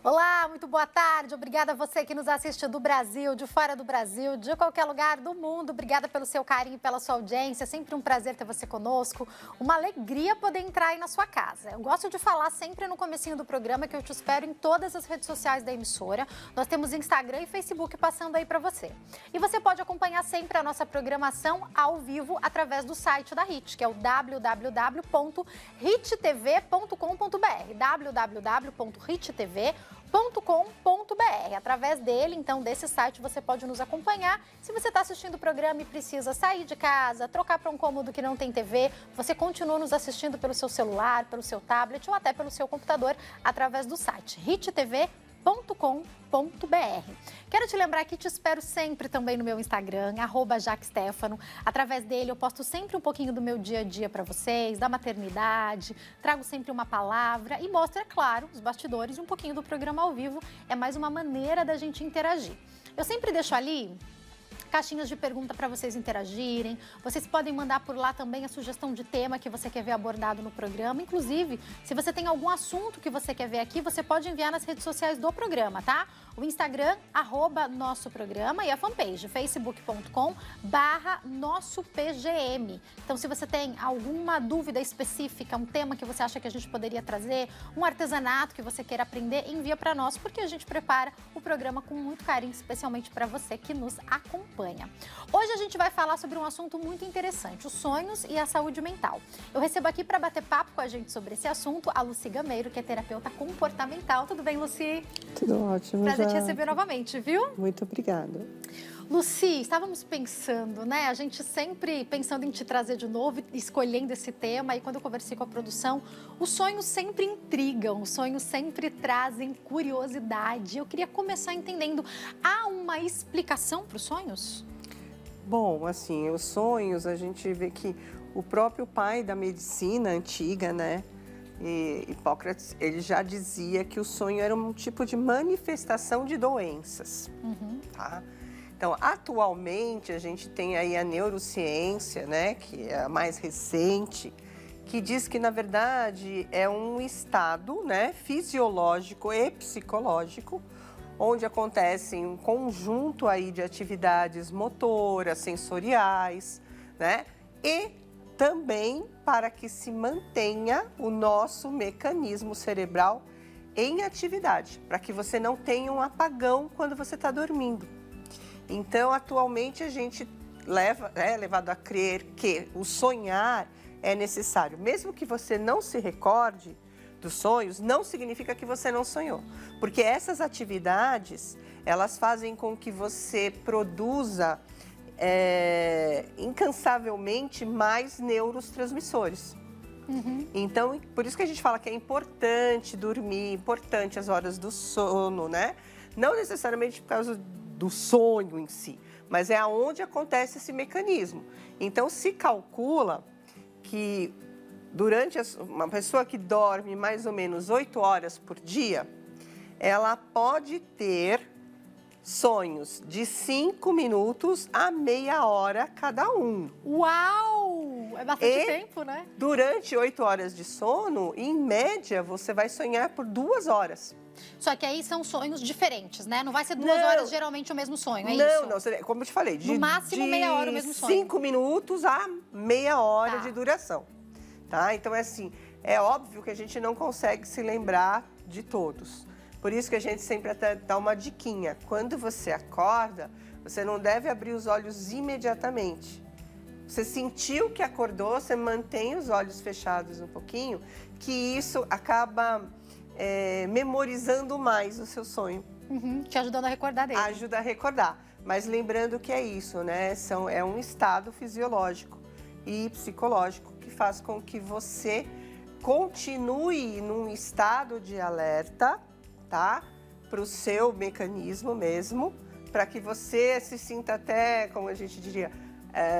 Olá, muito boa tarde. Obrigada a você que nos assiste do Brasil, de fora do Brasil, de qualquer lugar do mundo. Obrigada pelo seu carinho e pela sua audiência. Sempre um prazer ter você conosco. Uma alegria poder entrar aí na sua casa. Eu gosto de falar sempre no comecinho do programa que eu te espero em todas as redes sociais da emissora. Nós temos Instagram e Facebook passando aí para você. E você pode acompanhar sempre a nossa programação ao vivo através do site da HIT, que é o www.hittv.com.br. www.hittv.com.br. Através dele, então, desse site, você pode nos acompanhar. Se você está assistindo o programa e precisa sair de casa, trocar para um cômodo que não tem TV, você continua nos assistindo pelo seu celular, pelo seu tablet ou até pelo seu computador, através do site hittv.com.br. Quero te lembrar que te espero sempre também no meu Instagram, @JaqueStefano. Através dele eu posto sempre um pouquinho do meu dia a dia para vocês, da maternidade, trago sempre uma palavra e mostro, é claro, os bastidores e um pouquinho do programa ao vivo. É mais uma maneira da gente interagir. Eu sempre deixo ali caixinhas de pergunta para vocês interagirem. Vocês podem mandar por lá também a sugestão de tema que você quer ver abordado no programa. Inclusive, se você tem algum assunto que você quer ver aqui, você pode enviar nas redes sociais do programa, tá? O Instagram, @nossoprograma, e a fanpage, facebook.com/nossopgm. Então, se você tem alguma dúvida específica, um tema que você acha que a gente poderia trazer, um artesanato que você queira aprender, envia para nós, porque a gente prepara o programa com muito carinho, especialmente para você que nos acompanha. Hoje a gente vai falar sobre um assunto muito interessante, os sonhos e a saúde mental. Eu recebo aqui para bater papo com a gente sobre esse assunto a Lucy Gameiro, que é terapeuta comportamental. Tudo bem, Lucy? Tudo ótimo. Prazer te receber novamente, viu? Muito obrigada. Lucy, estávamos pensando, né? A gente sempre pensando em te trazer de novo, escolhendo esse tema. E quando eu conversei com a produção, os sonhos sempre intrigam, os sonhos sempre trazem curiosidade. Eu queria começar entendendo, há uma explicação para os sonhos? Bom, assim, os sonhos, a gente vê que o próprio pai da medicina antiga, né? Hipócrates, ele já dizia que o sonho era um tipo de manifestação de doenças, tá? Então, atualmente, a gente tem aí a neurociência, né, que é a mais recente, que diz que, na verdade, é um estado, né, fisiológico e psicológico, onde acontecem um conjunto aí de atividades motoras, sensoriais, né, e também para que se mantenha o nosso mecanismo cerebral em atividade, para que você não tenha um apagão quando você está dormindo. Então, atualmente, a gente é levado a crer que o sonhar é necessário. Mesmo que você não se recorde dos sonhos, não significa que você não sonhou. Porque essas atividades, elas fazem com que você produza incansavelmente mais neurotransmissores. Então, por isso que a gente fala que é importante dormir, importante as horas do sono, né? Não necessariamente por causa do sonho em si, mas é aonde acontece esse mecanismo. Então, se calcula que uma pessoa que dorme mais ou menos 8 horas por dia, ela pode ter sonhos de 5 minutos a meia hora cada um. Uau! É bastante tempo, né? Durante 8 horas de sono, em média, você vai sonhar por 2 horas. Só que aí são sonhos diferentes, né? Não vai ser 2 horas geralmente o mesmo sonho, é isso? Não, como eu te falei, no máximo meia hora o mesmo sonho. 5 minutos a meia hora de duração, tá? Então, assim, é óbvio que a gente não consegue se lembrar de todos. Por isso que a gente sempre até dá uma diquinha. Quando você acorda, você não deve abrir os olhos imediatamente. Você sentiu que acordou, você mantém os olhos fechados um pouquinho, que isso acaba memorizando mais o seu sonho. Te ajudando a recordar dele. Ajuda a recordar. Mas lembrando que é isso, né? É um estado fisiológico e psicológico que faz com que você continue num estado de alerta, tá? Para o seu mecanismo mesmo, para que você se sinta até, como a gente diria,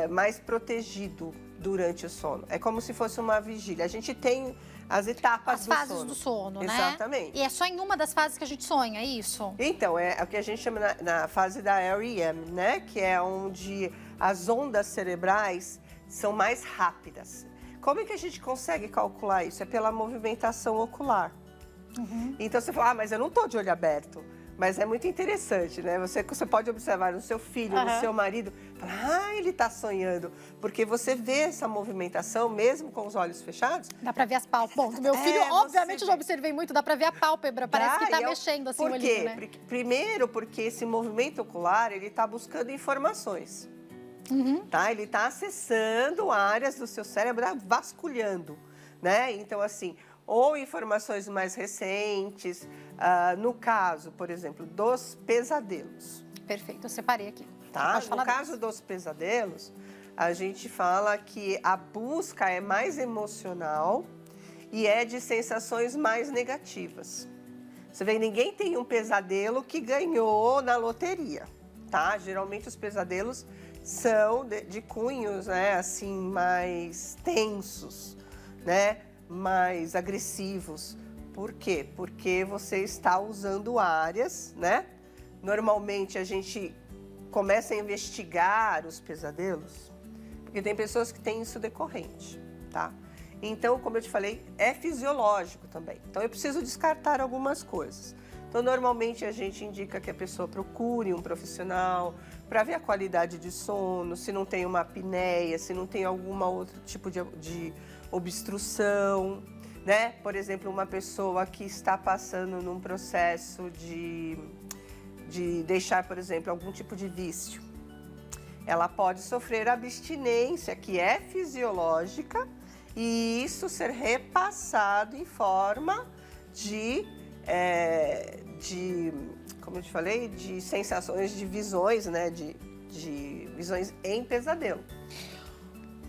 mais protegido durante o sono. É como se fosse uma vigília. A gente tem as etapas do sono. As fases do sono, né? Exatamente. E é só em uma das fases que a gente sonha, é isso? Então, é o que a gente chama na fase da REM, né? Que é onde as ondas cerebrais são mais rápidas. Como é que a gente consegue calcular isso? É pela movimentação ocular. Então você fala, mas eu não tô de olho aberto. Mas é muito interessante, né? Você pode observar no seu filho, no seu marido, falar, ele tá sonhando. Porque você vê essa movimentação, mesmo com os olhos fechados. Dá pra ver as pálpebras. Bom, do meu filho, obviamente, eu já observei muito, dá pra ver a pálpebra. Parece que tá mexendo assim o olhinho, né? Primeiro, porque esse movimento ocular, ele tá buscando informações. Tá? Ele tá acessando áreas do seu cérebro, vasculhando, né? Então, assim, ou informações mais recentes, no caso, por exemplo, dos pesadelos. Perfeito, eu separei aqui. Tá? No caso dos pesadelos, a gente fala que a busca é mais emocional e é de sensações mais negativas. Você vê, ninguém tem um pesadelo que ganhou na loteria, tá? Geralmente os pesadelos são de cunhos, né, assim, mais tensos, né, mais agressivos. Por quê? Porque você está usando áreas, né? Normalmente a gente começa a investigar os pesadelos, porque tem pessoas que têm isso decorrente, tá? Então, como eu te falei, é fisiológico também. Então, eu preciso descartar algumas coisas. Então, normalmente a gente indica que a pessoa procure um profissional para ver a qualidade de sono, se não tem uma apneia, se não tem algum outro tipo de obstrução, né? Por exemplo, uma pessoa que está passando num processo de deixar, por exemplo, algum tipo de vício. Ela pode sofrer abstinência, que é fisiológica, e isso ser repassado em forma como eu te falei, de sensações, de visões, né? De visões em pesadelo.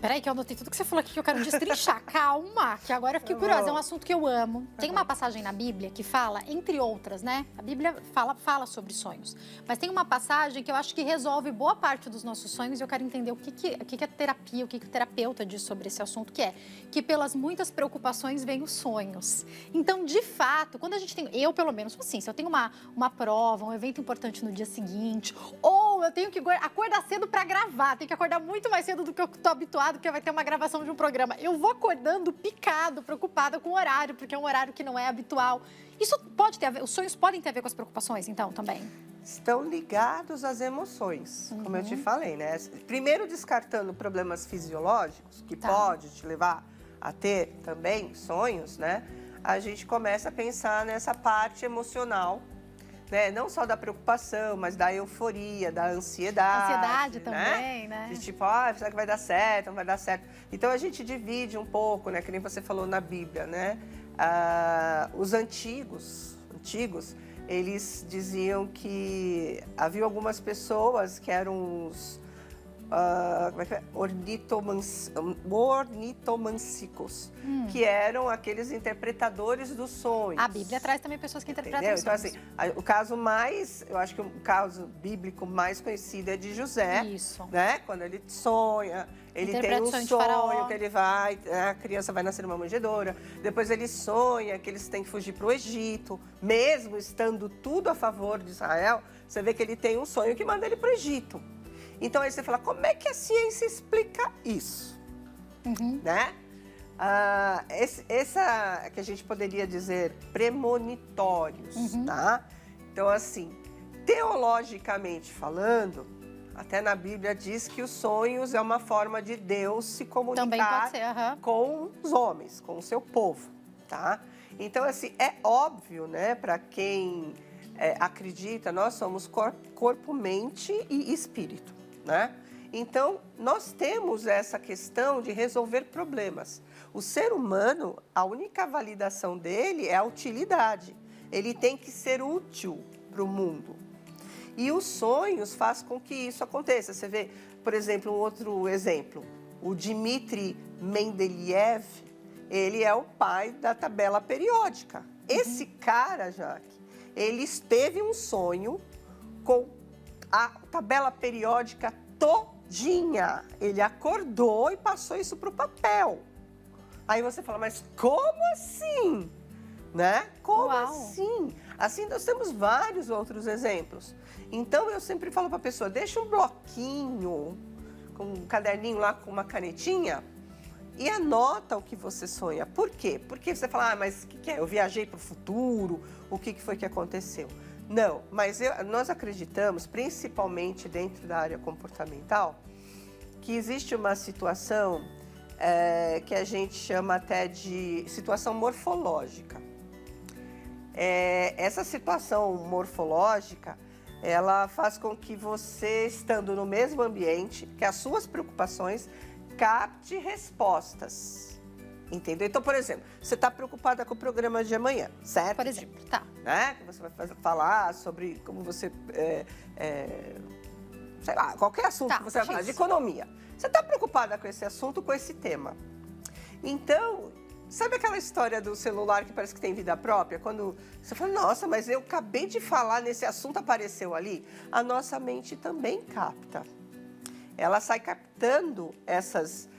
Peraí, que eu anotei tudo que você falou aqui que eu quero destrinchar. Calma, que agora eu fiquei curiosa. É um assunto que eu amo. Tem uma passagem na Bíblia que fala, entre outras, né? A Bíblia fala sobre sonhos. Mas tem uma passagem que eu acho que resolve boa parte dos nossos sonhos e eu quero entender o que a terapia, o que o terapeuta diz sobre esse assunto, que é que pelas muitas preocupações vêm os sonhos. Então, de fato, quando a gente tem... Eu, pelo menos, assim, se eu tenho uma prova, um evento importante no dia seguinte, ou eu tenho que acordar cedo para gravar, tenho que acordar muito mais cedo do que eu tô habituado, porque vai ter uma gravação de um programa. Eu vou acordando picado, preocupada com o horário, porque é um horário que não é habitual. Isso pode ter a ver, os sonhos podem ter a ver com as preocupações, então, também? Estão ligados às emoções, como eu te falei, né? Primeiro descartando problemas fisiológicos, que pode te levar a ter também sonhos, né? A gente começa a pensar nessa parte emocional, né? Não só da preocupação, mas da euforia, da ansiedade. Ansiedade também, né? De tipo, será que vai dar certo? Não vai dar certo. Então, a gente divide um pouco, né? Que nem você falou na Bíblia, né? Os antigos, eles diziam que havia algumas pessoas que eram os ornitomancicos, que eram aqueles interpretadores dos sonhos. A Bíblia traz também pessoas que interpretam Então, sonhos. assim, o caso mais, eu acho que o caso bíblico mais conhecido é de José. Isso. Né? Quando ele sonha, ele tem um sonho que ele vai, a criança vai nascer numa manjedoura. Depois ele sonha que eles têm que fugir para o Egito. Mesmo estando tudo a favor de Israel, você vê que ele tem um sonho que manda ele para o Egito. Então, aí você fala, como é que a ciência explica isso? Né? Essa que a gente poderia dizer premonitórios, tá? Então, assim, teologicamente falando, até na Bíblia diz que os sonhos é uma forma de Deus se comunicar com os homens, com o seu povo, tá? Então, assim, é óbvio, né, para quem acredita, nós somos corpo, mente e espírito, né? Então, nós temos essa questão de resolver problemas. O ser humano, a única validação dele é a utilidade. Ele tem que ser útil para o mundo. E os sonhos fazem com que isso aconteça. Você vê, por exemplo, um outro exemplo. O Dmitri Mendeleev, ele é o pai da tabela periódica. Esse cara, Jaque, ele teve um sonho com a tabela periódica todinha. Ele acordou e passou isso para o papel. Aí você fala, mas como assim? Né? Como assim? Assim, nós temos vários outros exemplos. Então, eu sempre falo para a pessoa, deixa um bloquinho, com um caderninho lá, com uma canetinha, e anota o que você sonha. Por quê? Porque você fala, mas o que é? Eu viajei para o futuro, o que foi que aconteceu? Não, mas nós acreditamos, principalmente dentro da área comportamental, que existe uma situação que a gente chama até de situação morfológica. Essa situação morfológica, ela faz com que você, estando no mesmo ambiente, que as suas preocupações capte respostas, entendeu? Então, por exemplo, você está preocupada com o programa de amanhã, certo? Por exemplo, tá. Né? Que você vai falar sobre como você, sei lá, qualquer assunto que você vai falar, de economia. Você está preocupada com esse assunto, com esse tema. Então, sabe aquela história do celular que parece que tem vida própria? Quando você fala, nossa, mas eu acabei de falar nesse assunto, apareceu ali. A nossa mente também capta. Ela sai captando essas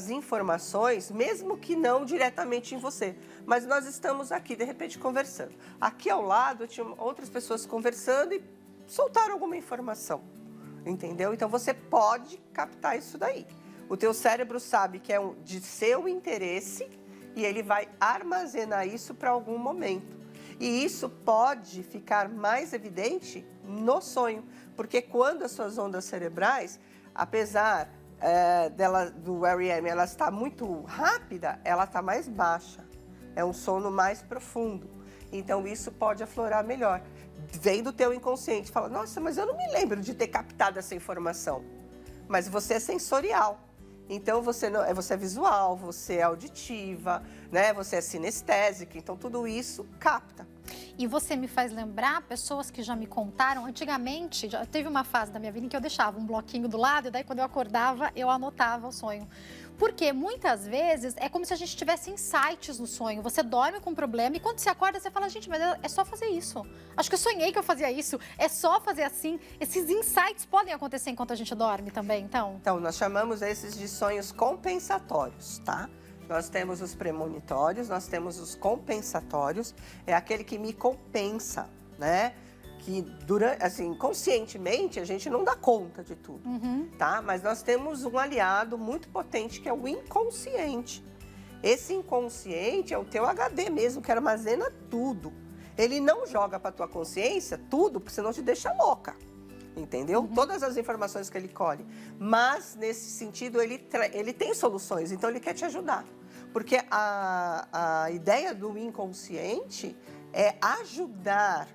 informações, mesmo que não diretamente em você. Mas nós estamos aqui, de repente, conversando. Aqui ao lado, tinha outras pessoas conversando e soltaram alguma informação, entendeu? Então, você pode captar isso daí. O teu cérebro sabe que é de seu interesse e ele vai armazenar isso para algum momento. E isso pode ficar mais evidente no sonho, porque quando as suas ondas cerebrais, apesar do REM, ela está muito rápida, ela está mais baixa. É um sono mais profundo. Então, isso pode aflorar melhor. Vem do teu inconsciente, fala, nossa, mas eu não me lembro de ter captado essa informação. Mas você é sensorial. Então, você é visual, você é auditiva, né? Você é sinestésica. Então, tudo isso capta. E você me faz lembrar pessoas que já me contaram, antigamente, já teve uma fase da minha vida em que eu deixava um bloquinho do lado e daí quando eu acordava, eu anotava o sonho. Porque muitas vezes é como se a gente tivesse insights no sonho. Você dorme com um problema e quando você acorda, você fala, gente, mas é só fazer isso. Acho que eu sonhei que eu fazia isso. É só fazer assim. Esses insights podem acontecer enquanto a gente dorme também, então? Então, nós chamamos esses de sonhos compensatórios, tá? Nós temos os premonitórios, nós temos os compensatórios. É aquele que me compensa, né? Que conscientemente a gente não dá conta de tudo, tá? Mas nós temos um aliado muito potente que é o inconsciente. Esse inconsciente é o teu HD mesmo, que armazena tudo. Ele não joga para tua consciência tudo, porque senão te deixa louca, entendeu? Todas as informações que ele colhe. Mas, nesse sentido, ele tem soluções, então ele quer te ajudar. Porque a ideia do inconsciente é ajudar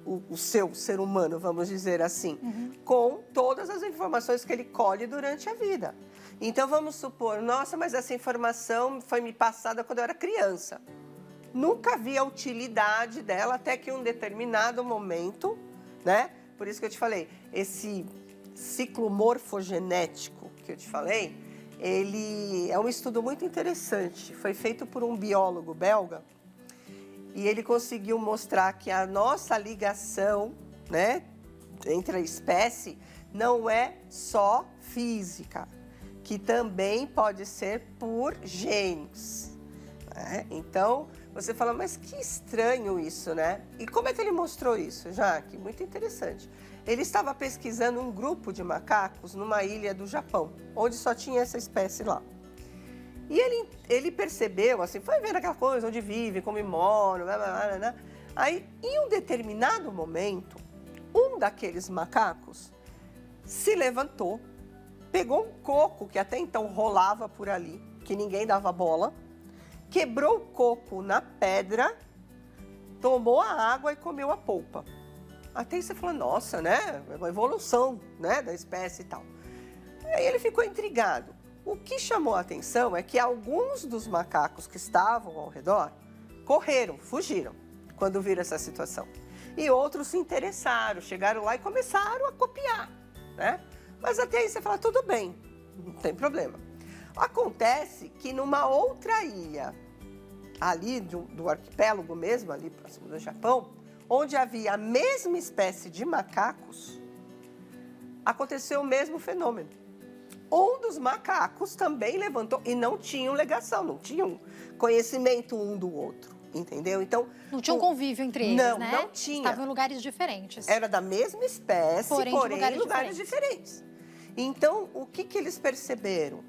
o seu ser humano, vamos dizer assim, com todas as informações que ele colhe durante a vida. Então, vamos supor, nossa, mas essa informação foi me passada quando eu era criança. Nunca vi a utilidade dela até que em um determinado momento, né? Por isso que eu te falei, esse ciclo morfogenético que eu te falei, ele é um estudo muito interessante. Foi feito por um biólogo belga e ele conseguiu mostrar que a nossa ligação, né, entre a espécie não é só física, que também pode ser por genes, né? Então, você fala, mas que estranho isso, né? E como é que ele mostrou isso, Jaque? Muito interessante. Ele estava pesquisando um grupo de macacos numa ilha do Japão, onde só tinha essa espécie lá. E ele percebeu, assim, foi vendo aquela coisa, onde vive, como moram, blá, blá, blá, blá. Aí, em um determinado momento, um daqueles macacos se levantou, pegou um coco que até então rolava por ali, que ninguém dava bola, quebrou o coco na pedra, tomou a água e comeu a polpa. Até aí você falou, nossa, né? É uma evolução, né, da espécie e tal. Aí ele ficou intrigado. O que chamou a atenção é que alguns dos macacos que estavam ao redor correram, fugiram, quando viram essa situação. E outros se interessaram, chegaram lá e começaram a copiar, né? Mas até aí você fala, tudo bem, não tem problema. Acontece que numa outra ilha, ali do arquipélago mesmo, ali próximo do Japão, onde havia a mesma espécie de macacos, aconteceu o mesmo fenômeno. Um dos macacos também levantou e não tinham ligação, não tinham conhecimento um do outro, entendeu? Então, não tinha um convívio entre eles, né? Não tinha. Estavam em lugares diferentes. Era da mesma espécie, porém em lugares diferentes. Então, o que eles perceberam?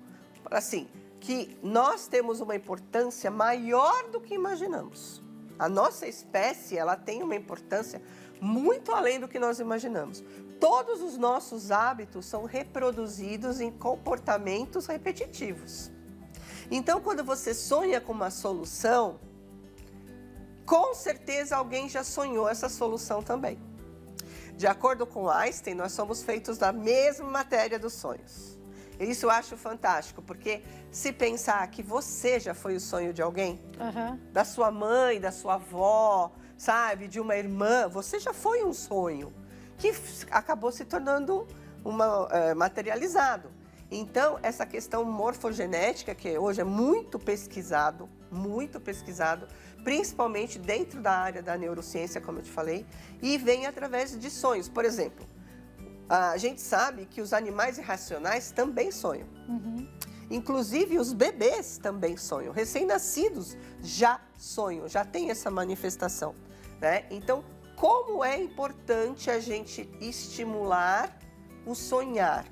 Assim, que nós temos uma importância maior do que imaginamos. A nossa espécie, ela tem uma importância muito além do que nós imaginamos. Todos os nossos hábitos são reproduzidos em comportamentos repetitivos. Então, quando você sonha com uma solução, com certeza alguém já sonhou essa solução também. De acordo com Einstein, nós somos feitos da mesma matéria dos sonhos. Isso eu acho fantástico, porque se pensar que você já foi o sonho de alguém, da sua mãe, da sua avó, sabe, de uma irmã, você já foi um sonho que acabou se tornando materializado. Então, essa questão morfogenética, que hoje é muito pesquisado, principalmente dentro da área da neurociência, como eu te falei, e vem através de sonhos. Por exemplo, a gente sabe que os animais irracionais também sonham. Inclusive, os bebês também sonham. Recém-nascidos já sonham, já tem essa manifestação, né? Então, como é importante a gente estimular o sonhar.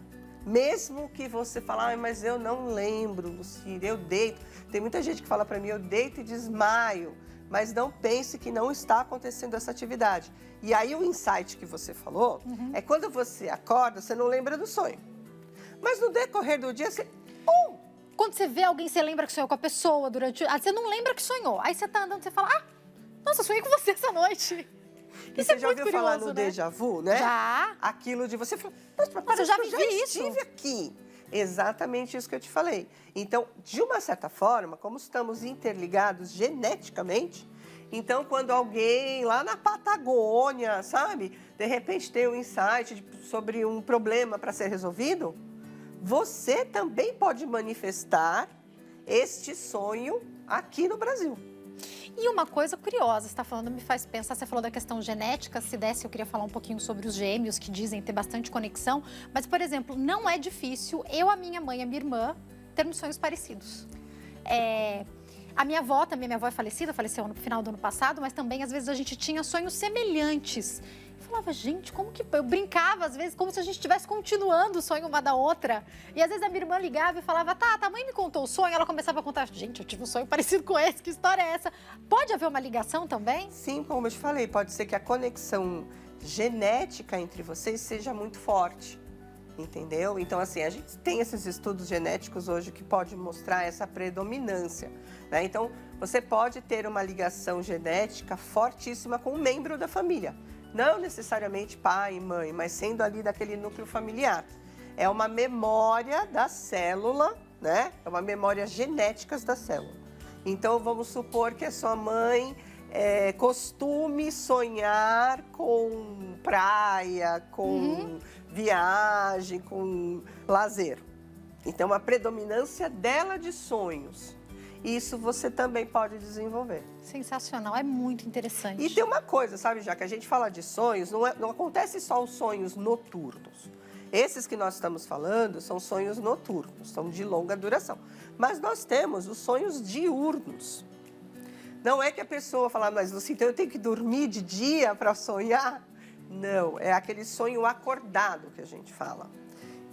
Mesmo que você fale, mas eu não lembro, Lucília, eu deito. Tem muita gente que fala para mim, eu deito e desmaio. Mas não pense que não está acontecendo essa atividade. E aí o insight que você falou é quando você acorda, você não lembra do sonho. Mas no decorrer do dia, você... Quando você vê alguém, você lembra que sonhou com a pessoa durante... você não lembra que sonhou. Aí você tá andando, você fala, nossa, sonhei com você essa noite. E você já ouviu falar no déjà vu, né? Já. Aquilo de você falar, mas eu já vivi isso. Estive aqui. Exatamente isso que eu te falei. Então, de uma certa forma, como estamos interligados geneticamente, então quando alguém lá na Patagônia, sabe, de repente tem um insight sobre um problema para ser resolvido, você também pode manifestar este sonho aqui no Brasil. E uma coisa curiosa, você está falando, me faz pensar, você falou da questão genética, se desse eu queria falar um pouquinho sobre os gêmeos, que dizem ter bastante conexão, mas, por exemplo, não é difícil eu, a minha mãe e a minha irmã termos sonhos parecidos. A minha avó também, minha avó é falecida, faleceu no final do ano passado, mas também, às vezes, a gente tinha sonhos semelhantes. Eu falava, gente, como que... Eu brincava, às vezes, como se a gente estivesse continuando o sonho uma da outra. E, às vezes, a minha irmã ligava e falava, tá, a mãe me contou o sonho. Ela começava a contar, gente, eu tive um sonho parecido com esse, que história é essa? Pode haver uma ligação também? Sim, como eu te falei, pode ser que a conexão genética entre vocês seja muito forte, entendeu? Então, assim, a gente tem esses estudos genéticos hoje que pode mostrar essa predominância, né? Então, você pode ter uma ligação genética fortíssima com um membro da família. Não necessariamente pai e mãe, mas sendo ali daquele núcleo familiar. É uma memória da célula, né? É uma memória genética da célula. Então, vamos supor que a sua mãe costume sonhar com praia, com viagem, com lazer. Então, a predominância dela de sonhos. Isso você também pode desenvolver. Sensacional, é muito interessante. E tem uma coisa, sabe, já que a gente fala de sonhos, não acontece só os sonhos noturnos. Esses que nós estamos falando são sonhos noturnos, são de longa duração. Mas nós temos os sonhos diurnos. Não é que a pessoa fala, mas Lucy, então eu tenho que dormir de dia para sonhar? Não, é aquele sonho acordado que a gente fala.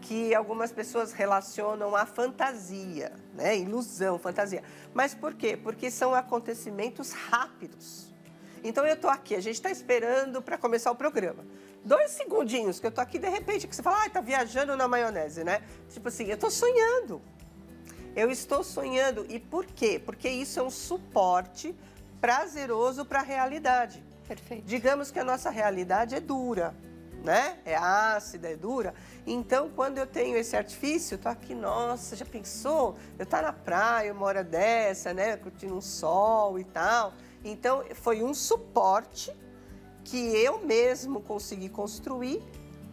Que algumas pessoas relacionam à fantasia, né? Ilusão, fantasia. Mas por quê? Porque são acontecimentos rápidos. Então, eu estou aqui, a gente está esperando para começar o programa. 2 segundinhos que eu estou aqui, de repente, que você fala, está viajando na maionese, né? Tipo assim, eu estou sonhando. Eu estou sonhando. E por quê? Porque isso é um suporte prazeroso para a realidade. Perfeito. Digamos que a nossa realidade é dura, né? É ácida, é dura. Então, quando eu tenho esse artifício, eu tô aqui, nossa, já pensou? Eu tô na praia uma hora dessa, né? Curtindo um sol e tal. Então, foi um suporte que eu mesmo consegui construir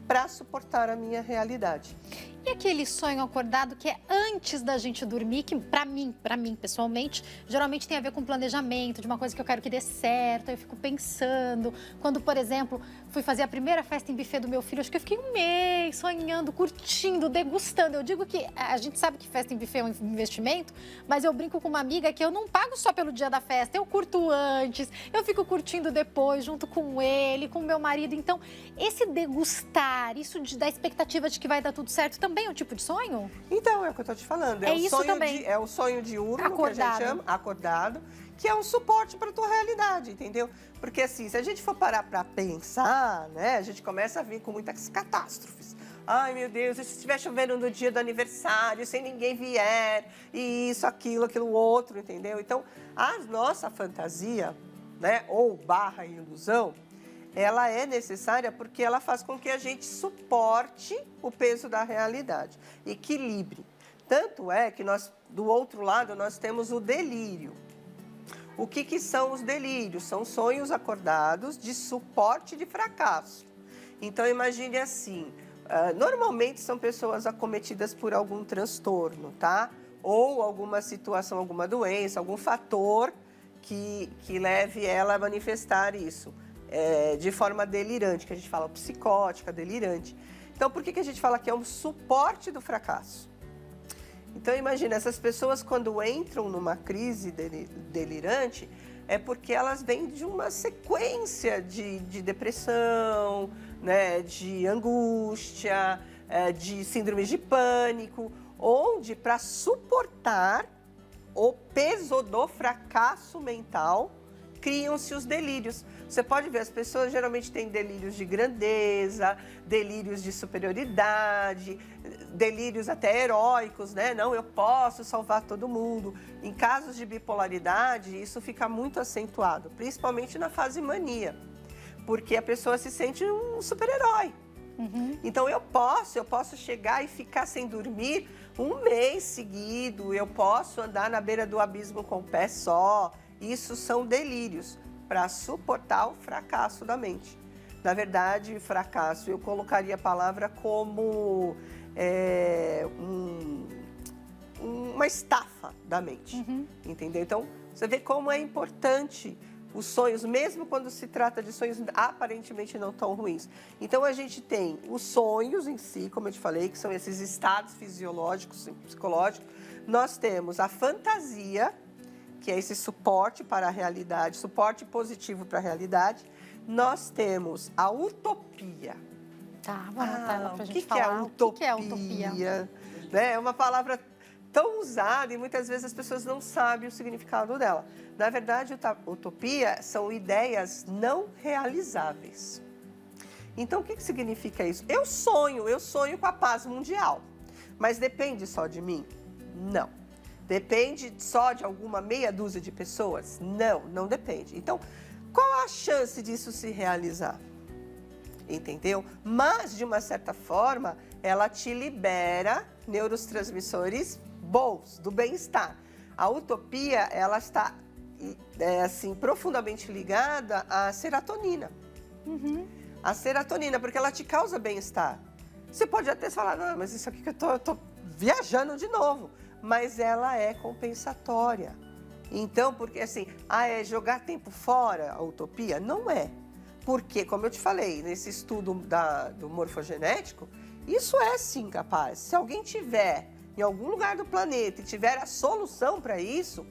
para suportar a minha realidade. E aquele sonho acordado que é antes da gente dormir, que para mim, pessoalmente, geralmente tem a ver com planejamento, de uma coisa que eu quero que dê certo, aí eu fico pensando. Quando, por exemplo, fui fazer a primeira festa em buffet do meu filho, acho que eu fiquei um mês sonhando, curtindo, degustando. Eu digo que a gente sabe que festa em buffet é um investimento, mas eu brinco com uma amiga que eu não pago só pelo dia da festa, eu curto antes, eu fico curtindo depois, junto com ele, com o meu marido. Então, esse degustar, isso da expectativa de que vai dar tudo certo, também também um tipo de sonho? Então, é o que eu tô te falando. É isso também. É o sonho diurno, que a Acordado. gente chama, acordado, que é um suporte para a tua realidade, entendeu? Porque assim, se a gente for parar para pensar, né, a gente começa a vir com muitas catástrofes. Ai, meu Deus, e se estiver chovendo no dia do aniversário, sem ninguém vier, e isso, aquilo outro, entendeu? Então, a nossa fantasia, né, ou barra ilusão, ela é necessária porque ela faz com que a gente suporte o peso da realidade, equilibre. Tanto é que nós, do outro lado, nós temos o delírio. O que são os delírios? São sonhos acordados de suporte de fracasso. Então, imagine assim, normalmente são pessoas acometidas por algum transtorno, tá? Ou alguma situação, alguma doença, algum fator que leve ela a manifestar isso. De forma delirante, que a gente fala psicótica, delirante. Então, por que a gente fala que é um suporte do fracasso? Então, imagina, essas pessoas quando entram numa crise delirante, é porque elas vêm de uma sequência de depressão, né, de angústia, de síndromes de pânico, onde para suportar o peso do fracasso mental, criam-se os delírios. Você pode ver, as pessoas geralmente têm delírios de grandeza, delírios de superioridade, delírios até heróicos, né? Não, eu posso salvar todo mundo. Em casos de bipolaridade, isso fica muito acentuado, principalmente na fase mania, porque a pessoa se sente um super-herói. Então, eu posso chegar e ficar sem dormir um mês seguido, eu posso andar na beira do abismo com o pé só. Isso são delírios para suportar o fracasso da mente. Na verdade, fracasso, eu colocaria a palavra como uma estafa da mente, entendeu? Então, você vê como é importante os sonhos, mesmo quando se trata de sonhos aparentemente não tão ruins. Então, a gente tem os sonhos em si, como eu te falei, que são esses estados fisiológicos e psicológicos. Nós temos a fantasia, que é esse suporte para a realidade, suporte positivo para a realidade. Nós temos a utopia. Tá, vamos anotar ela pra gente falar. falar. O que é a utopia? Né? É uma palavra tão usada e muitas vezes as pessoas não sabem o significado dela. Na verdade, utopia são ideias não realizáveis. Então, o que significa isso? Eu sonho com a paz mundial, mas depende só de mim? Não. Depende só de alguma meia dúzia de pessoas? Não, não depende. Então, qual a chance disso se realizar? Entendeu? Mas, de uma certa forma, ela te libera neurotransmissores bons, do bem-estar. A utopia, ela está, assim, profundamente ligada à serotonina. A serotonina, porque ela te causa bem-estar. Você pode até falar, não, mas isso aqui que eu tô viajando de novo. Mas ela é compensatória. Então, porque assim, é jogar tempo fora a utopia? Não é. Porque, como eu te falei, nesse estudo do morfogenético, isso é sim capaz. Se alguém tiver em algum lugar do planeta e tiver a solução para isso,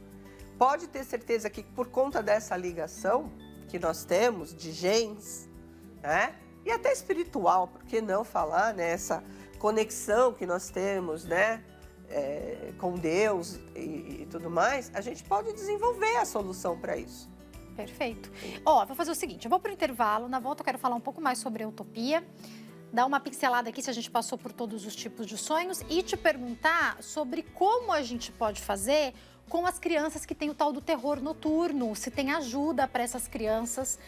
pode ter certeza que por conta dessa ligação que nós temos de genes, né? E até espiritual, por que não falar nessa conexão que nós temos, né? Com Deus e tudo mais, a gente pode desenvolver a solução para isso. Perfeito. Vou fazer o seguinte, eu vou para o intervalo, na volta eu quero falar um pouco mais sobre a utopia, dar uma pincelada aqui se a gente passou por todos os tipos de sonhos e te perguntar sobre como a gente pode fazer com as crianças que têm o tal do terror noturno, se tem ajuda para essas crianças,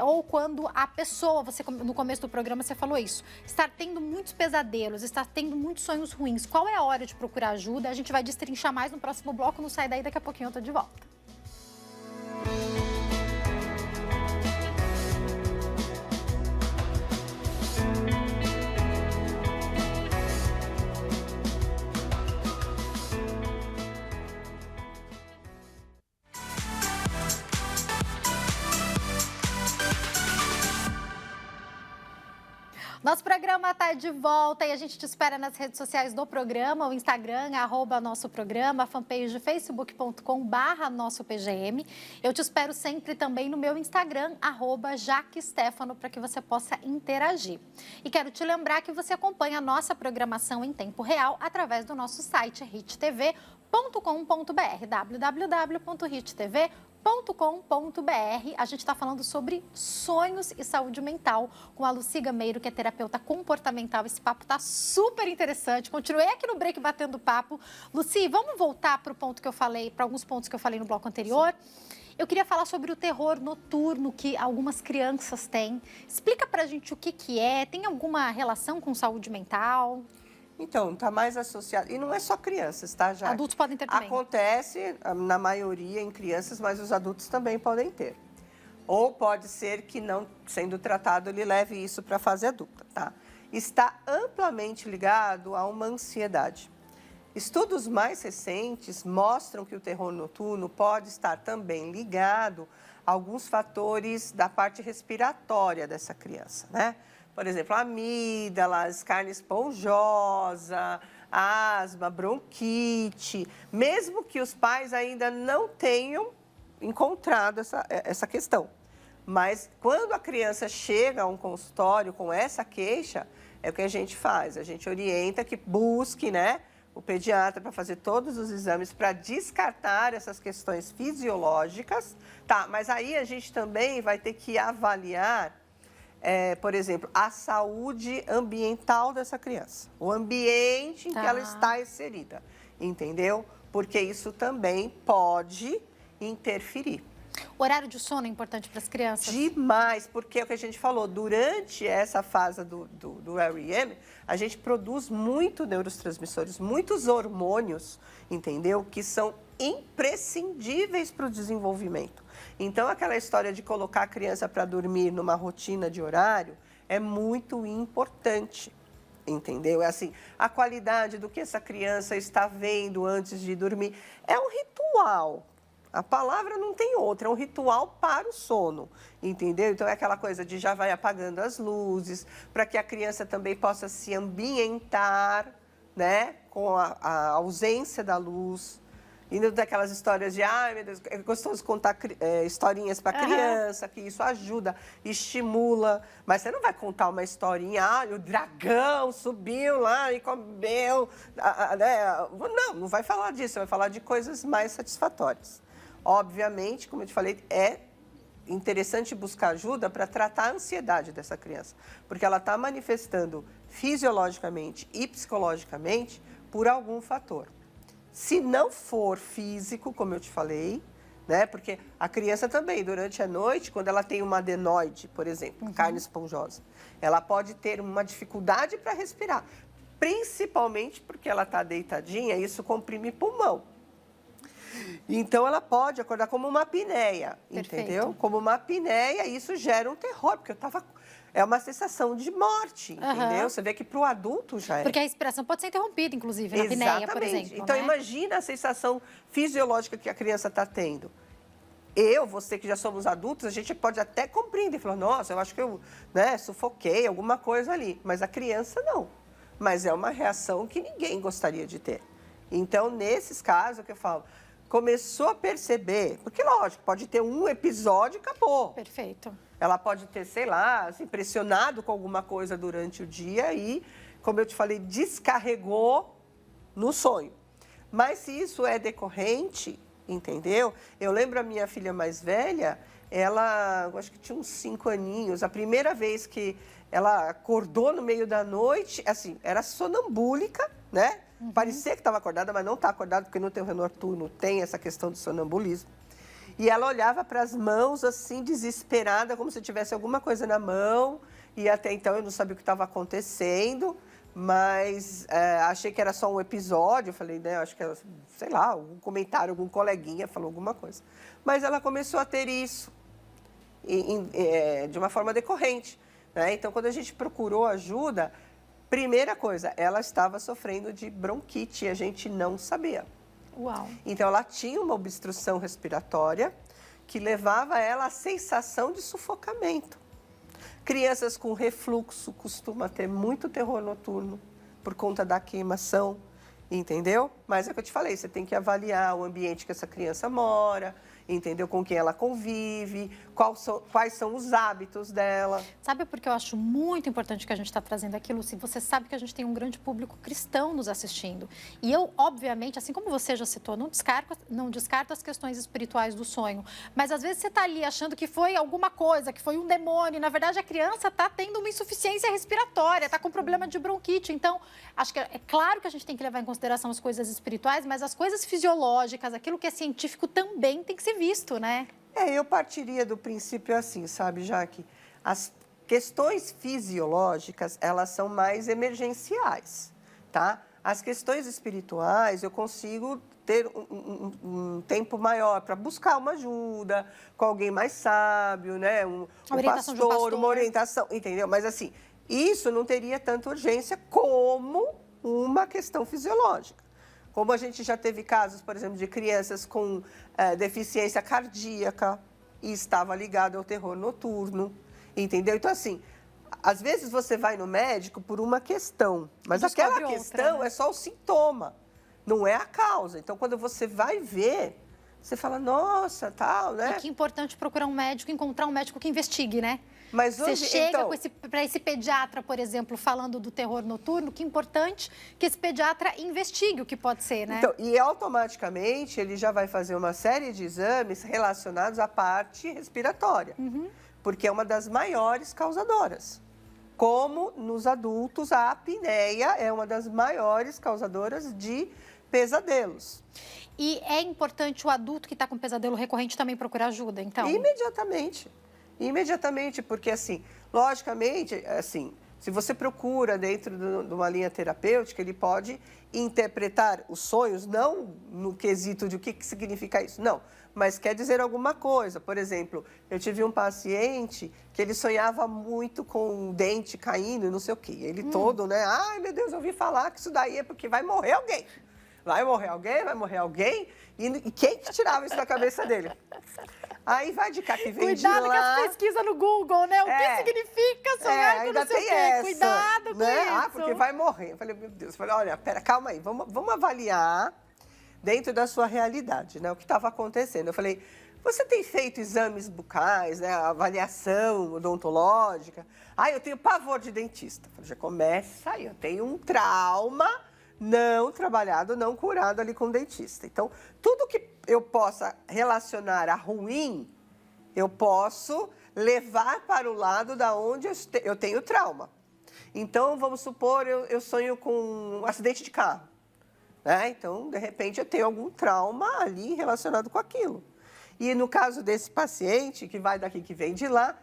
ou quando a pessoa, você no começo do programa você falou isso, está tendo muitos pesadelos, está tendo muitos sonhos ruins, qual é a hora de procurar ajuda? A gente vai destrinchar mais no próximo bloco, não sai daí, daqui a pouquinho eu tô de volta. Nosso programa está de volta e a gente te espera nas redes sociais do programa, o Instagram, @nosso programa, a fanpage facebook.com/nossopgm. Eu te espero sempre também no meu Instagram, @jaquestefano, para que você possa interagir. E quero te lembrar que você acompanha a nossa programação em tempo real através do nosso site hittv.com.br, www.hittv.com.br. A gente está falando sobre sonhos e saúde mental com a Lucy Gameiro, que é terapeuta comportamental. Esse papo está super interessante. Continuei aqui no break batendo papo. Lucy, vamos voltar para o ponto que eu falei, para alguns pontos que eu falei no bloco anterior. Sim. Eu queria falar sobre o terror noturno que algumas crianças têm. Explica pra gente o que é, tem alguma relação com saúde mental? Então, está mais associado, e não é só crianças, tá, já? Adultos podem ter também. Acontece, na maioria, em crianças, mas os adultos também podem ter. Ou pode ser que, não sendo tratado, ele leve isso para a fase adulta, tá? Está amplamente ligado a uma ansiedade. Estudos mais recentes mostram que o terror noturno pode estar também ligado a alguns fatores da parte respiratória dessa criança, né? Por exemplo, amígdalas, carne esponjosa, asma, bronquite, mesmo que os pais ainda não tenham encontrado essa questão. Mas quando a criança chega a um consultório com essa queixa, é o que a gente faz, a gente orienta que busque, né, o pediatra para fazer todos os exames para descartar essas questões fisiológicas, tá? Mas aí a gente também vai ter que avaliar, por exemplo, a saúde ambiental dessa criança, o ambiente em que ela está inserida, entendeu? Porque isso também pode interferir. O horário de sono é importante para as crianças? Demais, porque é o que a gente falou, durante essa fase do REM, a gente produz muito neurotransmissores, muitos hormônios, entendeu? Que são imprescindíveis para o desenvolvimento. Então, aquela história de colocar a criança para dormir numa rotina de horário é muito importante, entendeu? É assim, a qualidade do que essa criança está vendo antes de dormir é um ritual. A palavra não tem outra, é um ritual para o sono, entendeu? Então, é aquela coisa de já vai apagando as luzes, para que a criança também possa se ambientar, né, com a ausência da luz. E não daquelas histórias de, ai, meu Deus, é gostoso contar historinhas para criança, que isso ajuda, estimula. Mas você não vai contar uma historinha, o dragão subiu lá e comeu, né? Não vai falar disso, vai falar de coisas mais satisfatórias. Obviamente, como eu te falei, é interessante buscar ajuda para tratar a ansiedade dessa criança, porque ela está manifestando fisiologicamente e psicologicamente por algum fator. Se não for físico, como eu te falei, né? Porque a criança também, durante a noite, quando ela tem uma adenoide, por exemplo, carne esponjosa, ela pode ter uma dificuldade para respirar, principalmente porque ela está deitadinha e isso comprime pulmão. Então, ela pode acordar como uma apneia, entendeu? Como uma apneia, e isso gera um terror, porque é uma sensação de morte, entendeu? Você vê que para o adulto já é. Porque a respiração pode ser interrompida, inclusive, na apneia, por exemplo. Então, né? Imagina a sensação fisiológica que a criança está tendo. Você que já somos adultos, a gente pode até compreender, falar, nossa, eu acho que eu sufoquei alguma coisa ali. Mas a criança não. Mas é uma reação que ninguém gostaria de ter. Então, nesses casos, é o que eu falo, começou a perceber, porque lógico, pode ter um episódio e acabou. Perfeito. Ela pode ter, sei lá, se impressionado com alguma coisa durante o dia e, como eu te falei, descarregou no sonho. Mas se isso é decorrente, entendeu? Eu lembro a minha filha mais velha, ela, eu acho que tinha uns 5 aninhos, a primeira vez que ela acordou no meio da noite, assim, era sonambúlica, né? Parecia que estava acordada, mas não está acordada, porque no terror noturno tem essa questão do sonambulismo. E ela olhava para as mãos, assim, desesperada, como se tivesse alguma coisa na mão. E até então eu não sabia o que estava acontecendo, mas achei que era só um episódio. Eu falei, né, acho que era, sei lá, algum comentário, algum coleguinha falou alguma coisa. Mas ela começou a ter isso de uma forma decorrente, né? Então, quando a gente procurou ajuda, primeira coisa, ela estava sofrendo de bronquite e a gente não sabia. Uau. Então, ela tinha uma obstrução respiratória que levava ela à sensação de sufocamento. Crianças com refluxo costumam ter muito terror noturno por conta da queimação, entendeu? Mas é o que eu te falei, você tem que avaliar o ambiente que essa criança mora, entendeu? Com quem ela convive, quais são os hábitos dela. Sabe por que eu acho muito importante que a gente está trazendo aquilo? Se você sabe que a gente tem um grande público cristão nos assistindo. E eu, obviamente, assim como você já citou, não descarto as questões espirituais do sonho. Mas às vezes você está ali achando que foi alguma coisa, que foi um demônio. E, na verdade, a criança está tendo uma insuficiência respiratória, está com problema de bronquite. Então, acho que é claro que a gente tem que levar em consideração as coisas espirituais, mas as coisas fisiológicas, aquilo que é científico também tem que ser visto, né? Eu partiria do princípio assim, sabe, Jaque? As questões fisiológicas, elas são mais emergenciais, tá? As questões espirituais, eu consigo ter um tempo maior para buscar uma ajuda com alguém mais sábio, né? Um pastor, uma orientação, entendeu? Mas assim, isso não teria tanta urgência como uma questão fisiológica. Como a gente já teve casos, por exemplo, de crianças com deficiência cardíaca e estava ligado ao terror noturno, entendeu? Então, assim, às vezes você vai no médico por uma questão, mas aquela questão é só o sintoma, não é a causa. Então, quando você vai ver, você fala, nossa, tal, né? E que importante procurar um médico, encontrar um médico que investigue, né? Mas hoje, você chega para esse pediatra, por exemplo, falando do terror noturno, que importante que esse pediatra investigue o que pode ser, né? Então, e automaticamente ele já vai fazer uma série de exames relacionados à parte respiratória, porque é uma das maiores causadoras. Como nos adultos, a apneia é uma das maiores causadoras de pesadelos. E é importante o adulto que está com pesadelo recorrente também procurar ajuda, então? Imediatamente, porque assim, logicamente, assim, se você procura dentro de uma linha terapêutica, ele pode interpretar os sonhos, não no quesito de o que significa isso, não, mas quer dizer alguma coisa. Por exemplo, eu tive um paciente que ele sonhava muito com o dente caindo e não sei o quê. Ele todo, né? Ai, meu Deus, eu ouvi falar que isso daí é porque vai morrer alguém. Vai morrer alguém. E quem que tirava isso da cabeça dele? Aí vai de cá que vem de lá. Cuidado com as pesquisas no Google, né? O que significa sonhar com não sei o quê. Essa, cuidado com isso. Ah, porque vai morrer. Eu falei, meu Deus. Eu falei, olha, calma aí. Vamos avaliar dentro da sua realidade, né? O que estava acontecendo. Eu falei, você tem feito exames bucais, né? Avaliação odontológica? Ah, eu tenho pavor de dentista. Eu falei, já começa aí. Eu tenho um trauma não trabalhado, não curado ali com o dentista. Então, tudo que eu possa relacionar a ruim, eu posso levar para o lado da onde eu tenho trauma. Então, vamos supor, eu sonho com um acidente de carro, né? Então, de repente, eu tenho algum trauma ali relacionado com aquilo. E no caso desse paciente, que vai daqui, que vem de lá,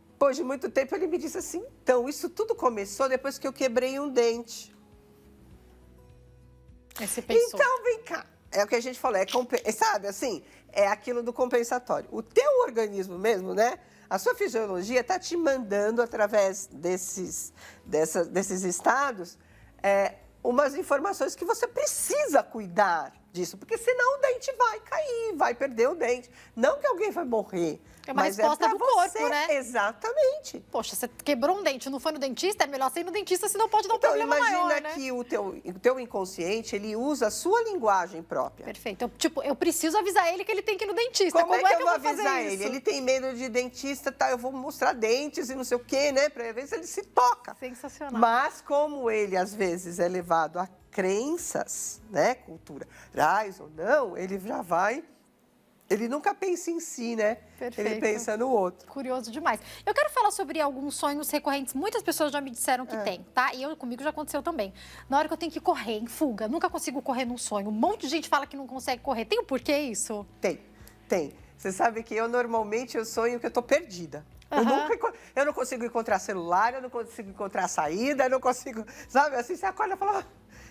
depois de muito tempo, ele me disse assim, então, isso tudo começou depois que eu quebrei um dente. Então, vem cá. É o que a gente falou, sabe assim? É aquilo do compensatório. O teu organismo mesmo, né? A sua fisiologia está te mandando, através desses estados, umas informações que você precisa cuidar disso, porque senão o dente vai cair, vai perder o dente. Não que alguém vai morrer. É uma resposta do corpo, né? Exatamente. Poxa, você quebrou um dente, não foi no dentista, é melhor você ir no dentista, senão pode dar um problema maior, né? Imagina que o teu inconsciente, ele usa a sua linguagem própria. Perfeito. Eu preciso avisar ele que ele tem que ir no dentista. Como é que eu vou avisar ele? Ele tem medo de dentista, tá? Eu vou mostrar dentes e não sei o quê, né? Para ver se ele se toca. Sensacional. Mas como ele, às vezes, é levado a crenças, né? Culturais ou não, ele já vai... Ele nunca pensa em si, né? Perfeito. Ele pensa no outro. Curioso demais. Eu quero falar sobre alguns sonhos recorrentes. Muitas pessoas já me disseram que tem, tá? E comigo já aconteceu também. Na hora que eu tenho que correr, em fuga, nunca consigo correr num sonho. Um monte de gente fala que não consegue correr. Tem um porquê isso? Tem. Você sabe que normalmente eu sonho que eu tô perdida. Eu não consigo encontrar celular, eu não consigo encontrar saída, eu não consigo... Sabe, assim, você acorda e fala...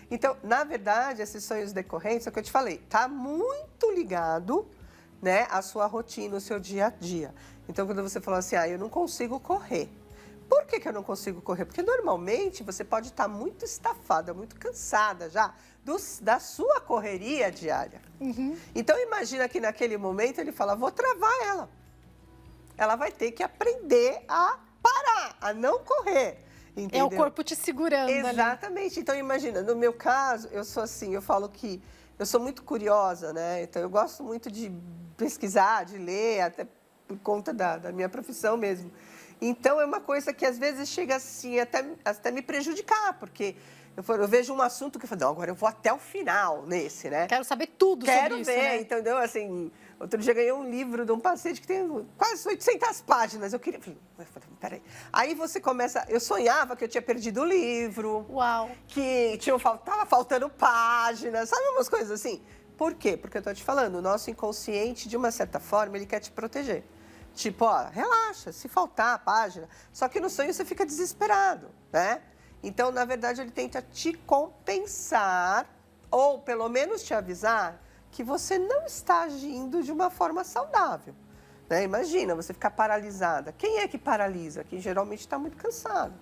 Então, na verdade, esses sonhos decorrentes, é o que eu te falei, tá muito ligado... né, a sua rotina, o seu dia a dia. Então, quando você falou assim, eu não consigo correr. Por que eu não consigo correr? Porque, normalmente, você pode estar muito estafada, muito cansada já da sua correria diária. Então, imagina que naquele momento ele fala, vou travar ela. Ela vai ter que aprender a parar. a não correr. Entendeu? É o corpo te segurando. Exatamente. Então, imagina, no meu caso, eu sou assim, eu falo que eu sou muito curiosa, né? Então, eu gosto muito de pesquisar, de ler, até por conta da minha profissão mesmo. Então, é uma coisa que, às vezes, chega assim, até me prejudicar, porque eu vejo um assunto que eu falo, não, agora eu vou até o final nesse, né? Quero saber tudo sobre isso, Quero ver, né? entendeu? Assim, outro dia ganhei um livro de um paciente que tem quase 800 páginas. Eu queria... Falei, peraí. Aí você começa... Eu sonhava que eu tinha perdido o livro. Uau! Que tava faltando páginas, sabe umas coisas assim? Por quê? Porque eu tô te falando, o nosso inconsciente, de uma certa forma, ele quer te proteger. Tipo, ó, relaxa, se faltar a página. Só que no sonho você fica desesperado, né? Então, na verdade, ele tenta te compensar, ou pelo menos te avisar, que você não está agindo de uma forma saudável. Né? Imagina, você ficar paralisada. Quem é que paralisa? Quem geralmente está muito cansado.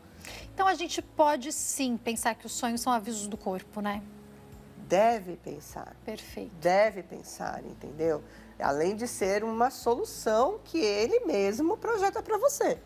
Então, a gente pode, sim, pensar que os sonhos são avisos do corpo, né? Deve pensar. Perfeito. Deve pensar, entendeu? Além de ser uma solução que ele mesmo projeta para você.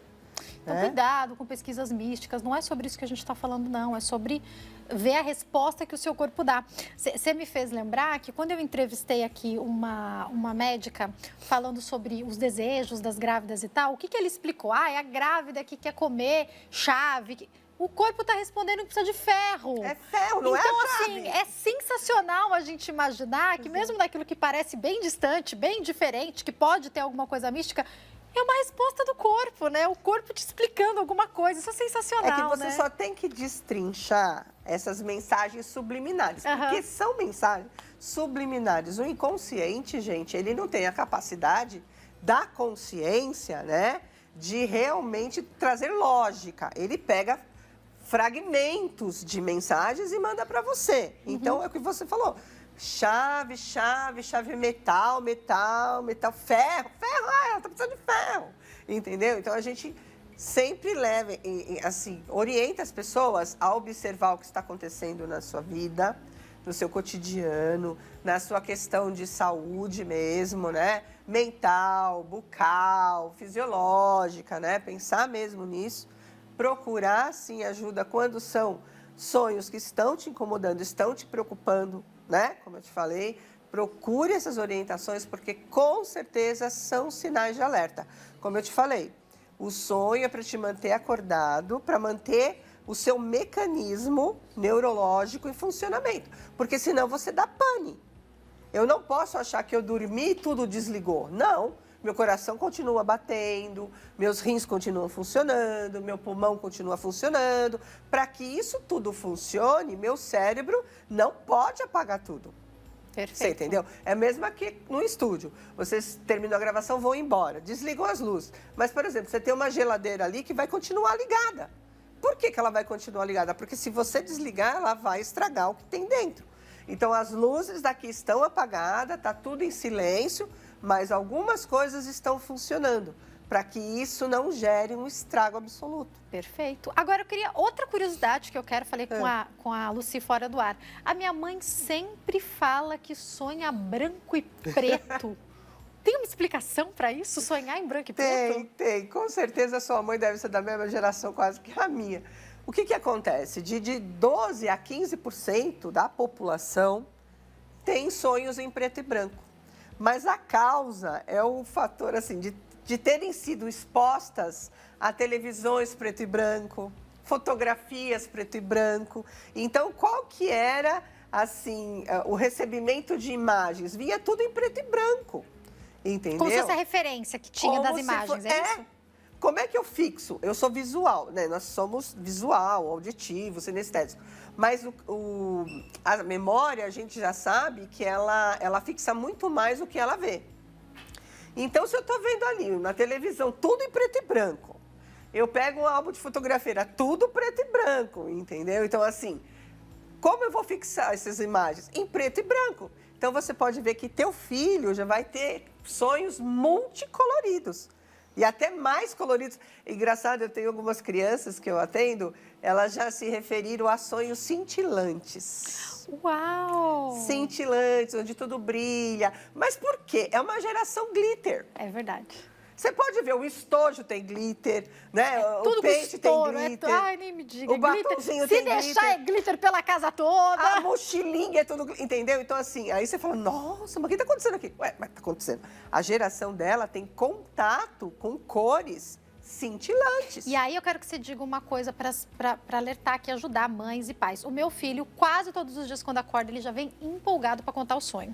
Então, cuidado com pesquisas místicas, não é sobre isso que a gente está falando, não. É sobre ver a resposta que o seu corpo dá. Você me fez lembrar que quando eu entrevistei aqui uma médica falando sobre os desejos das grávidas e tal, o que ele explicou? Ah, é a grávida que quer comer chave. O corpo está respondendo que precisa de ferro. É ferro, não então, é a chave. assim, é sensacional a gente imaginar que mesmo daquilo que parece bem distante, bem diferente, que pode ter alguma coisa mística, é uma resposta do corpo, né? O corpo te explicando alguma coisa. Isso é sensacional, É que você né? só tem que destrinchar essas mensagens subliminares. Porque são mensagens subliminares. O inconsciente, gente, ele não tem a capacidade da consciência, né? De realmente trazer lógica. Ele pega fragmentos de mensagens e manda para você. Então, é o que você falou. Chave, metal, ferro, ela tá precisando de ferro, entendeu? Então, a gente sempre leva, assim, orienta as pessoas a observar o que está acontecendo na sua vida, no seu cotidiano, na sua questão de saúde mesmo, né? Mental, bucal, fisiológica, né? Pensar mesmo nisso, procurar, sim, ajuda quando são sonhos que estão te incomodando, estão te preocupando, né? Como eu te falei, procure essas orientações, porque com certeza são sinais de alerta. Como eu te falei, o sonho é para te manter acordado, para manter o seu mecanismo neurológico em funcionamento, porque senão você dá pane. Eu não posso achar que eu dormi e tudo desligou. Não, meu coração continua batendo, meus rins continuam funcionando, meu pulmão continua funcionando. Para que isso tudo funcione, meu cérebro não pode apagar tudo. Perfeito. Você entendeu? É mesmo aqui no estúdio. Vocês terminam a gravação, vão embora, desligam as luzes. Mas, por exemplo, você tem uma geladeira ali que vai continuar ligada. Por que ela vai continuar ligada? Porque se você desligar, ela vai estragar o que tem dentro. Então, as luzes daqui estão apagadas, está tudo em silêncio, mas algumas coisas estão funcionando para que isso não gere um estrago absoluto. Perfeito. Agora, eu queria outra curiosidade que eu quero, falei com a Lucy fora do ar. A minha mãe sempre fala que sonha branco e preto. Tem uma explicação para isso, sonhar em branco e preto? Tem. Com certeza a sua mãe deve ser da mesma geração quase que a minha. O que acontece? De 12% a 15% da população tem sonhos em preto e branco. Mas a causa é o fator, assim, de terem sido expostas a televisões preto e branco, fotografias preto e branco. Então, qual que era, assim, o recebimento de imagens? Vinha tudo em preto e branco, entendeu? Como se fosse a referência que tinha das imagens, é isso? Como é que eu fixo? Eu sou visual, né? Nós somos visual, auditivo, sinestésico. Mas a memória, a gente já sabe que ela fixa muito mais o que ela vê. Então, se eu estou vendo ali na televisão tudo em preto e branco, eu pego um álbum de fotografia, tudo preto e branco, entendeu? Então, assim, como eu vou fixar essas imagens? Em preto e branco. Então, você pode ver que teu filho já vai ter sonhos multicoloridos. E até mais coloridos. Engraçado, eu tenho algumas crianças que eu atendo, elas já se referiram a sonhos cintilantes. Uau! Cintilantes, onde tudo brilha. Mas por quê? É uma geração glitter. É verdade. Você pode ver, o estojo tem glitter, né? Tudo O pente estouro, tem glitter. ai, nem me diga. O batonzinho tem glitter. Se deixar é glitter pela casa toda. A mochilinha é tudo, entendeu? Então, assim, aí você fala, nossa, mas o que tá acontecendo aqui? Ué, mas tá acontecendo. A geração dela tem contato com cores cintilantes. E aí eu quero que você diga uma coisa para alertar aqui, ajudar mães e pais. O meu filho, quase todos os dias quando acorda, ele já vem empolgado para contar o sonho.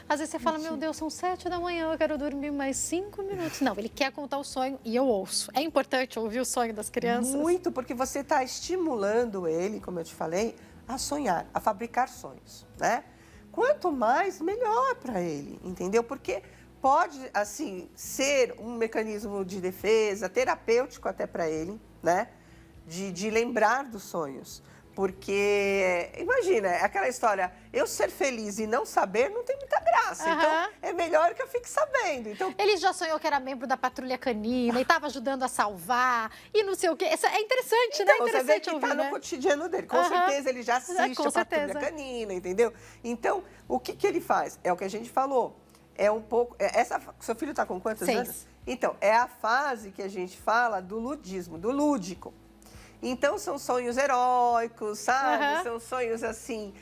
Às vezes você fala, meu Deus, são 7 da manhã, eu quero dormir mais 5 minutos. Não, ele quer contar o sonho e eu ouço. É importante ouvir o sonho das crianças? Muito, porque você está estimulando ele, como eu te falei, a sonhar, a fabricar sonhos, né? Quanto mais, melhor para ele, entendeu? Porque pode, assim, ser um mecanismo de defesa, terapêutico até para ele, né? De lembrar dos sonhos. Porque, imagina, aquela história, eu ser feliz e não saber não tem muita graça. Então, é melhor que eu fique sabendo. Então, ele já sonhou que era membro da patrulha canina e estava ajudando a salvar e não sei o quê. Isso é interessante, então, né? É interessante você vê que ouvir, tá né? no cotidiano dele. Com certeza ele já assiste a patrulha canina, entendeu? Então, o que ele faz? É o que a gente falou. É um pouco... seu filho está com quantos anos? Então, é a fase que a gente fala do ludismo, do lúdico. Então, são sonhos heróicos, sabe? São sonhos, assim,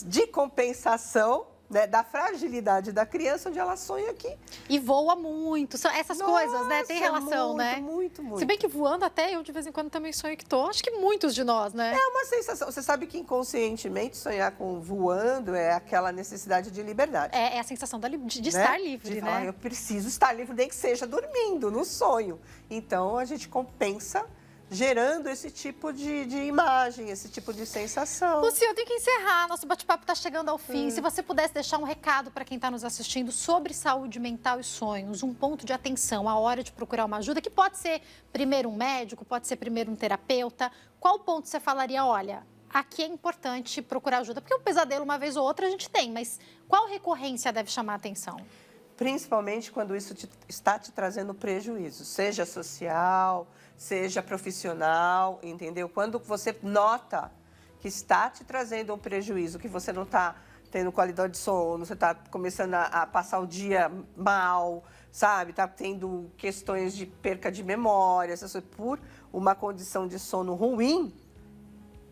de compensação, né? Da fragilidade da criança, onde ela sonha aqui. E voa muito. Essas coisas, né? Tem relação, muito, né? Muito, muito. Se bem que voando até eu, de vez em quando, também sonho que tô. Acho que muitos de nós, né? É uma sensação. Você sabe que inconscientemente sonhar com voando é aquela necessidade de liberdade. É a sensação de estar livre, de né? falar, eu preciso estar livre, nem que seja dormindo, no sonho. Então, a gente compensa gerando esse tipo de imagem, esse tipo de sensação. Lucia, eu tenho que encerrar. Nosso bate-papo está chegando ao fim. Se você pudesse deixar um recado para quem está nos assistindo sobre saúde mental e sonhos, um ponto de atenção, a hora de procurar uma ajuda, que pode ser primeiro um médico, pode ser primeiro um terapeuta. Qual ponto você falaria, olha, aqui é importante procurar ajuda? Porque um pesadelo, uma vez ou outra, a gente tem, mas qual recorrência deve chamar a atenção? Principalmente quando isso está te trazendo prejuízo, seja social, seja profissional, entendeu? Quando você nota que está te trazendo um prejuízo, que você não está tendo qualidade de sono, você está começando a passar o dia mal, sabe? Está tendo questões de perca de memória, por uma condição de sono ruim,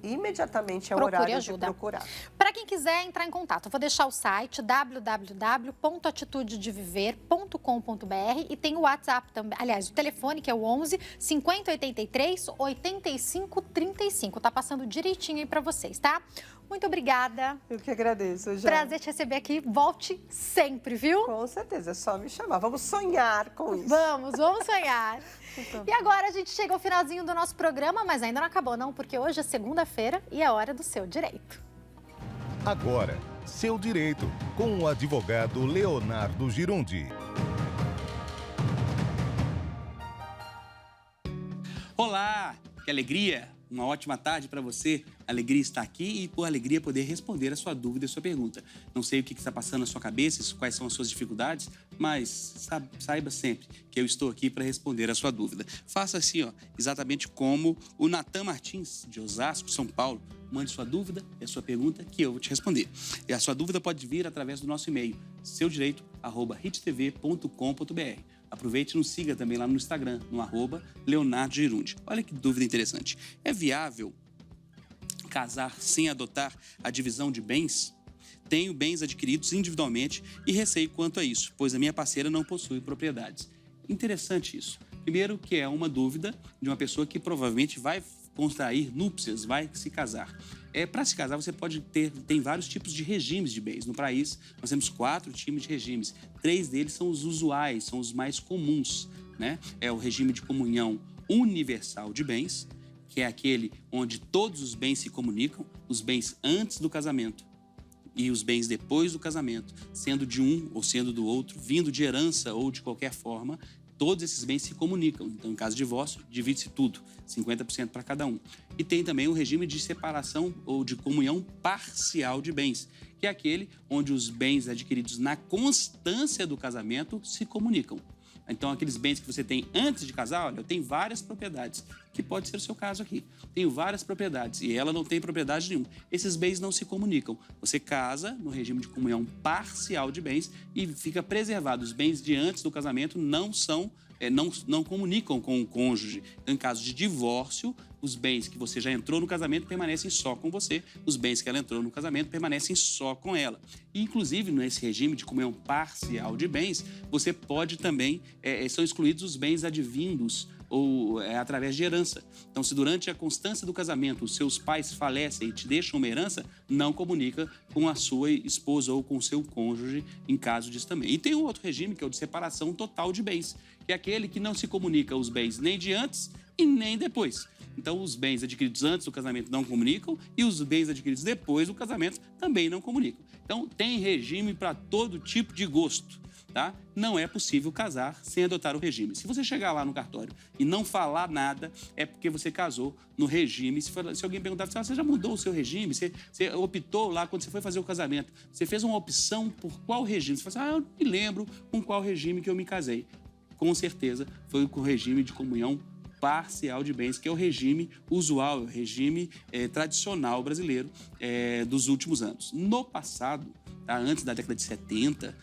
imediatamente é o horário de procurar. Para quem quiser entrar em contato, eu vou deixar o site www.atitudedeviver.com.br e tem o WhatsApp também, aliás, o telefone que é o 11 5083 8535. Tá passando direitinho aí para vocês, tá? Muito obrigada. Eu que agradeço, já. Prazer te receber aqui. Volte sempre, viu? Com certeza, é só me chamar. Vamos sonhar com isso. Vamos sonhar. E agora a gente chega ao finalzinho do nosso programa, mas ainda não acabou não, porque hoje é segunda-feira e é hora do Seu Direito. Agora, Seu Direito, com o advogado Leonardo Girundi. Olá, que alegria! Uma ótima tarde para você. Alegria estar aqui e, por alegria, poder responder a sua dúvida e a sua pergunta. Não sei o que está passando na sua cabeça, quais são as suas dificuldades, mas saiba sempre que eu estou aqui para responder a sua dúvida. Faça assim, exatamente como o Natan Martins, de Osasco, São Paulo. Mande sua dúvida e a sua pergunta que eu vou te responder. E a sua dúvida pode vir através do nosso e-mail, seudireito@hittv.com.br. Aproveite e nos siga também lá no Instagram, no @Leonardo Girundi. Olha que dúvida interessante. É viável casar sem adotar a divisão de bens? Tenho bens adquiridos individualmente e receio quanto a isso, pois a minha parceira não possui propriedades. Interessante isso. Primeiro, que é uma dúvida de uma pessoa que provavelmente vai contrair núpcias, vai se casar. Para se casar, você tem vários tipos de regimes de bens. No país, nós temos 4 tipos de regimes. 3 deles são os usuais, são os mais comuns, né? É o regime de comunhão universal de bens, que é aquele onde todos os bens se comunicam, os bens antes do casamento e os bens depois do casamento, sendo de um ou sendo do outro, vindo de herança ou de qualquer forma, todos esses bens se comunicam. Então, em caso de divórcio, divide-se tudo, 50% para cada um. E tem também o regime de separação ou de comunhão parcial de bens, que é aquele onde os bens adquiridos na constância do casamento se comunicam. Então, aqueles bens que você tem antes de casar, olha, eu tenho várias propriedades, que pode ser o seu caso aqui. Tenho várias propriedades e ela não tem propriedade nenhuma. Esses bens não se comunicam. Você casa no regime de comunhão parcial de bens e fica preservado. Os bens de antes do casamento não são não comunicam com o cônjuge. Então, em caso de divórcio, os bens que você já entrou no casamento permanecem só com você, os bens que ela entrou no casamento permanecem só com ela. E, inclusive, nesse regime de comunhão parcial de bens, você pode também, são excluídos os bens advindos ou através de herança. Então, se durante a constância do casamento os seus pais falecem e te deixam uma herança, não comunica com a sua esposa ou com o seu cônjuge em caso disso também. E tem um outro regime, que é o de separação total de bens, que é aquele que não se comunica os bens nem de antes e nem depois. Então, os bens adquiridos antes do casamento não comunicam e os bens adquiridos depois do casamento também não comunicam. Então, tem regime para todo tipo de gosto, tá? Não é possível casar sem adotar o regime. Se você chegar lá no cartório e não falar nada, é porque você casou no regime. Se alguém perguntar, você já mudou o seu regime? Você optou lá, quando você foi fazer o casamento, você fez uma opção por qual regime? Você fala assim, eu me lembro com qual regime que eu me casei. Com certeza, foi com o regime de comunhão parcial de bens, que é o regime usual, o regime tradicional brasileiro dos últimos anos. No passado, tá, antes da década de 70,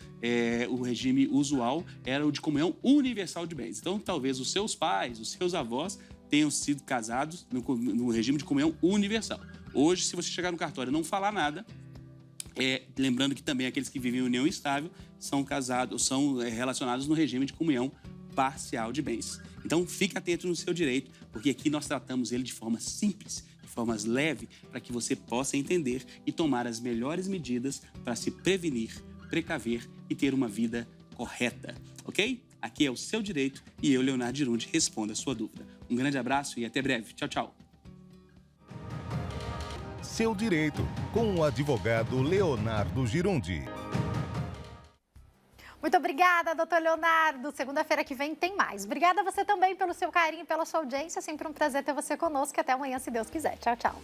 o regime usual era o de comunhão universal de bens. Então, talvez os seus pais, os seus avós tenham sido casados no regime de comunhão universal. Hoje, se você chegar no cartório e não falar nada, lembrando que também aqueles que vivem em união estável são casados, são relacionados no regime de comunhão parcial de bens. Então, fique atento no seu direito, porque aqui nós tratamos ele de forma simples, de forma leve, para que você possa entender e tomar as melhores medidas para se prevenir, precaver e ter uma vida correta, ok? Aqui é o seu direito e eu, Leonardo Girundi, respondo a sua dúvida. Um grande abraço e até breve. Tchau, tchau. Seu direito, com o advogado Leonardo Girundi. Muito obrigada, doutor Leonardo. Segunda-feira que vem tem mais. Obrigada a você também pelo seu carinho e pela sua audiência. Sempre um prazer ter você conosco. Até amanhã, se Deus quiser. Tchau, tchau.